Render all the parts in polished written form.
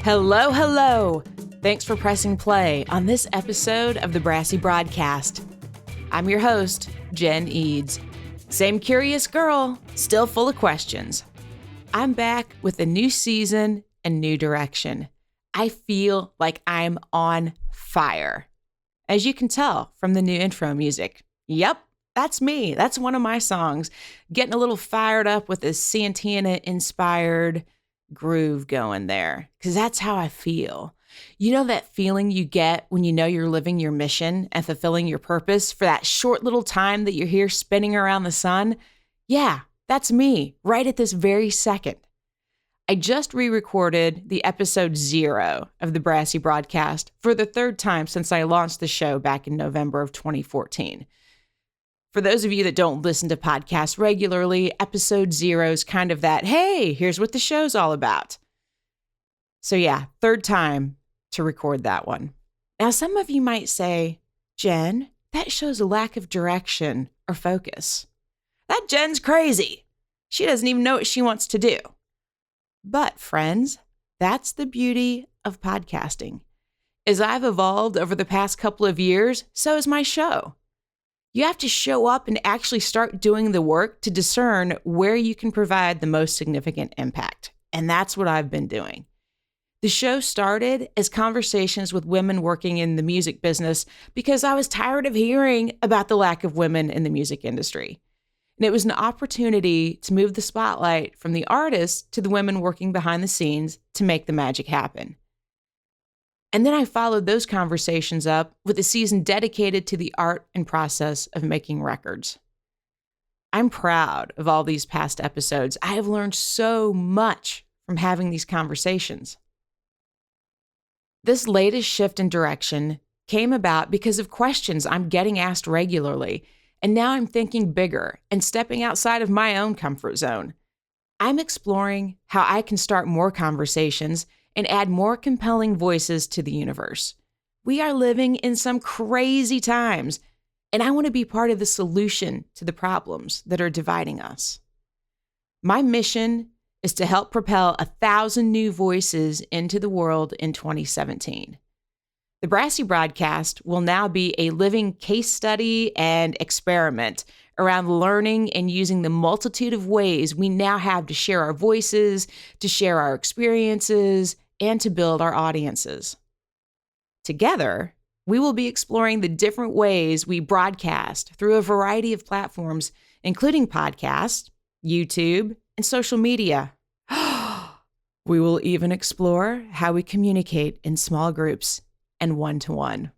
Hello, hello. Thanks for pressing play on this episode of the Brassy Broadcast. I'm your host, Jen Eads. Same curious girl, still full of questions. I'm back with a new season and new direction. I feel like I'm on fire. As you can tell from the new intro music. Yep, that's me. That's one of my songs. Getting a little fired up with this Santana-inspired groove going there, because that's how I feel. You know that feeling you get when you know you're living your mission and fulfilling your purpose for that short little time that you're here spinning around the sun? Yeah, that's me right at this very second. I just re-recorded the episode 0 of the Brassy Broadcast for the third time since I launched the show back in November of 2014. For those of you that don't listen to podcasts regularly, episode 0 is kind of that, hey, here's what the show's all about. So yeah, third time to record that one. Now, some of you might say, Jen, that shows a lack of direction or focus. That Jen's crazy. She doesn't even know what she wants to do. But friends, that's the beauty of podcasting. As I've evolved over the past couple of years, so has my show. You have to show up and actually start doing the work to discern where you can provide the most significant impact. And that's what I've been doing. The show started as conversations with women working in the music business because I was tired of hearing about the lack of women in the music industry. And it was an opportunity to move the spotlight from the artists to the women working behind the scenes to make the magic happen. And then I followed those conversations up with a season dedicated to the art and process of making records. I'm proud of all these past episodes. I have learned so much from having these conversations. This latest shift in direction came about because of questions I'm getting asked regularly, and now I'm thinking bigger and stepping outside of my own comfort zone. I'm exploring how I can start more conversations and add more compelling voices to the universe. We are living in some crazy times, and I want to be part of the solution to the problems that are dividing us. My mission is to help propel 1,000 new voices into the world in 2017. The Brassy Broadcast will now be a living case study and experiment around learning and using the multitude of ways we now have to share our voices, to share our experiences, and to build our audiences. Together, we will be exploring the different ways we broadcast through a variety of platforms, including podcasts, YouTube, and social media. We will even explore how we communicate in small groups and one-to-one.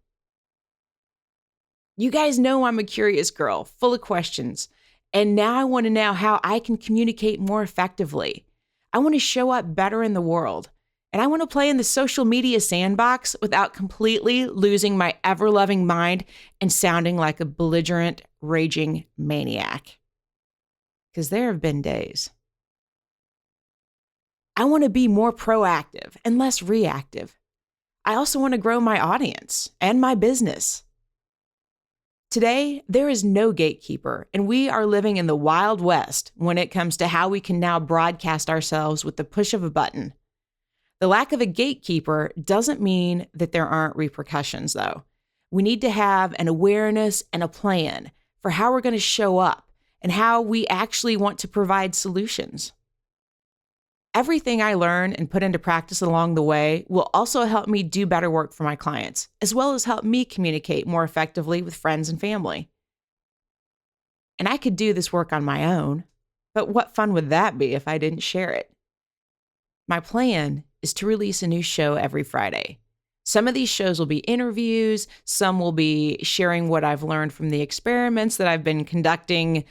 You guys know I'm a curious girl, full of questions, and now I want to know how I can communicate more effectively. I want to show up better in the world, and I want to play in the social media sandbox without completely losing my ever-loving mind and sounding like a belligerent, raging maniac. Because there have been days. I want to be more proactive and less reactive. I also want to grow my audience and my business. Today, there is no gatekeeper, and we are living in the Wild West when it comes to how we can now broadcast ourselves with the push of a button. The lack of a gatekeeper doesn't mean that there aren't repercussions, though. We need to have an awareness and a plan for how we're going to show up and how we actually want to provide solutions. Everything I learn and put into practice along the way will also help me do better work for my clients, as well as help me communicate more effectively with friends and family. And I could do this work on my own, but what fun would that be if I didn't share it? My plan is to release a new show every Friday. Some of these shows will be interviews, some will be sharing what I've learned from the experiments that I've been conducting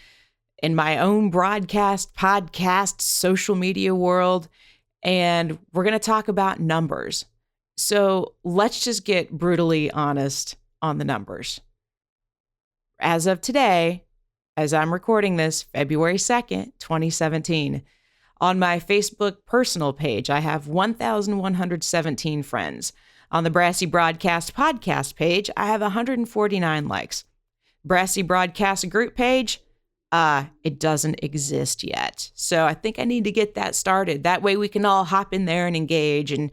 in my own broadcast, podcast, social media world, and we're going to talk about numbers. So let's just get brutally honest on the numbers. As of today, as I'm recording this, February 2nd, 2017, on my Facebook personal page, I have 1,117 friends. On the Brassy Broadcast podcast page, I have 149 likes. Brassy Broadcast group page, It doesn't exist yet. So I think I need to get that started. That way we can all hop in there and engage and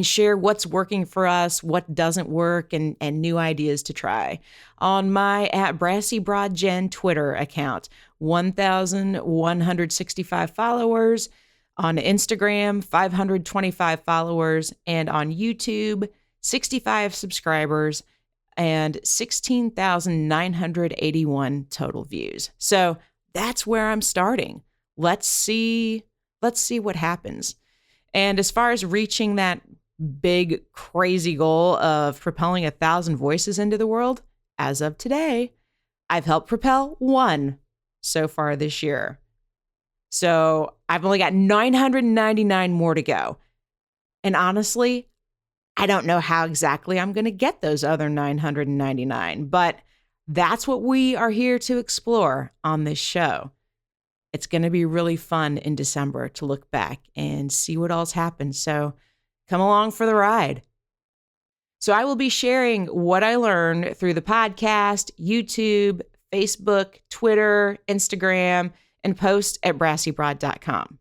share what's working for us, what doesn't work, and new ideas to try. On my @BrassyBroadGen Twitter account, 1,165 followers. On Instagram, 525 followers. And on YouTube, 65 subscribers and 16,981 total views. So that's where I'm starting. Let's see what happens. And as far as reaching that big, crazy goal of propelling 1,000 voices into the world, as of today, I've helped propel one so far this year. So I've only got 999 more to go. And honestly, I don't know how exactly I'm going to get those other 999, but that's what we are here to explore on this show. It's going to be really fun in December to look back and see what all's happened. So come along for the ride. So I will be sharing what I learned through the podcast, YouTube, Facebook, Twitter, Instagram, and post at brassybroad.com.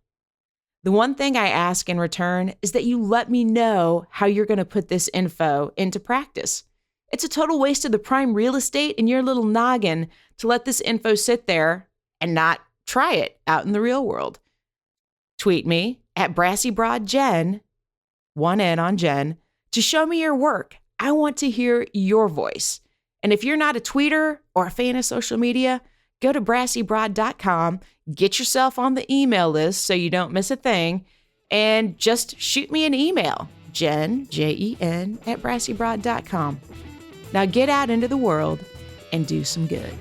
The one thing I ask in return is that you let me know how you're going to put this info into practice. It's a total waste of the prime real estate in your little noggin to let this info sit there and not try it out in the real world. Tweet me at BrassyBroadGen, one N on Jen, to show me your work. I want to hear your voice. And if you're not a tweeter or a fan of social media, go to brassybroad.com, get yourself on the email list so you don't miss a thing, and just shoot me an email, Jen, Jen, at brassybroad.com. Now get out into the world and do some good.